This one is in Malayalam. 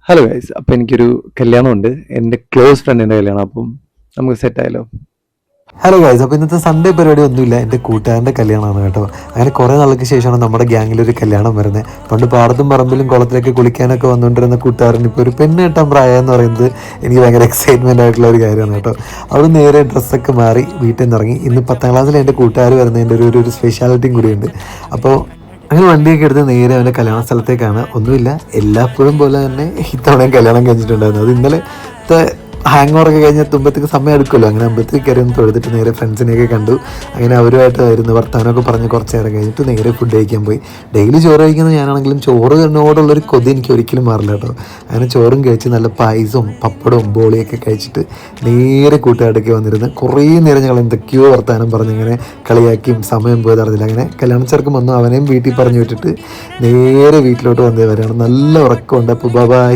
ഹലോ ഗൈസ്, അപ്പോൾ എനിക്കൊരു കല്യാണമുണ്ട്. എൻ്റെ ക്ലോസ് ഫ്രണ്ടിൻ്റെ കല്യാണം. അപ്പം നമുക്ക് സെറ്റായാലോ? ഹലോ ഗൈസ്, അപ്പോൾ ഇന്നത്തെ സൺഡേ പരിപാടി ഒന്നുമില്ല, എൻ്റെ കൂട്ടുകാരൻ്റെ കല്യാണമാണ് കേട്ടോ. അങ്ങനെ കുറേ നാൾക്ക് ശേഷമാണ് നമ്മുടെ ഗ്യാങ്ങിലൊരു കല്യാണം വരുന്നത്. പണ്ട് പാടത്തും പറമ്പിലും കുളത്തിലൊക്കെ കുളിക്കാനൊക്കെ വന്നുകൊണ്ടിരുന്ന കൂട്ടുകാരൻ ഇപ്പോൾ ഒരു പെണ്ണ് കെട്ടാൻ പ്രായം എന്ന് പറയുന്നത് എനിക്ക് ഭയങ്കര എക്സൈറ്റ്മെൻ്റ് ആയിട്ടുള്ള ഒരു കാര്യമാണ് കേട്ടോ. അവിടെ നേരെ ഡ്രസ്സൊക്കെ മാറി വീട്ടിൽ നിന്ന് ഇറങ്ങി. ഇന്ന് 10ാം ക്ലാസ്സിൽ എൻ്റെ കൂട്ടുകാർ വരുന്നതിൻ്റെ ഒരു സ്പെഷ്യാലിറ്റിയും കൂടിയുണ്ട്. അപ്പോൾ അങ്ങനെ വണ്ടിയൊക്കെ എടുത്ത് നേരെ അവൻ്റെ കല്യാണ സ്ഥലത്തേക്കാണ്. ഒന്നുമില്ല, എല്ലാപ്പോഴും പോലെ തന്നെ ഇത്തവണയും കല്യാണം കഴിഞ്ഞിട്ടുണ്ടായിരുന്നു. അത് ഇന്നലത്തെ ഹാങ് ഓവറൊക്കെ കഴിഞ്ഞ് എത്തുമ്പോഴത്തേക്ക് സമയം എടുക്കുമല്ലോ. അങ്ങനെ അമ്പലത്തിൽ കയറി ഒന്ന് തൊഴുതിട്ട് നേരെ ഫ്രണ്ട്സിനെയൊക്കെ കണ്ടു. അങ്ങനെ അവരുമായിട്ടായിരുന്നു വർത്തമാനമൊക്കെ പറഞ്ഞ് കുറച്ച് നേരം കഴിഞ്ഞിട്ട് നേരെ ഫുഡ് കഴിക്കാൻ പോയി. ഡെയിലി ചോറ് കഴിക്കുന്നത് ഞാനാണെങ്കിലും ചോറിനോടുള്ളൊരു കൊതി എനിക്ക് ഒരിക്കലും മാറില്ല കേട്ടോ. അങ്ങനെ ചോറും കഴിച്ച് നല്ല പായസവും പപ്പടവും ബോളിയൊക്കെ കഴിച്ചിട്ട് നേരെ കൂട്ടുകാരൊക്കെ വന്നിരുന്ന് കുറേ നേരം ഞങ്ങൾ എന്തൊക്കെയോ വർത്തമാനം പറഞ്ഞ് ഇങ്ങനെ കളിയാക്കിയും സമയം പോയത് അറിഞ്ഞില്ല. അങ്ങനെ കല്യാണച്ചെറുക്കം വന്നു, അവനെയും വീട്ടിൽ പറഞ്ഞു വിട്ടിട്ട് നേരെ വീട്ടിലോട്ട് വന്നേ വരെയാണ്. നല്ല ഉറക്കമുണ്ട്. അപ്പോൾ ബൈ.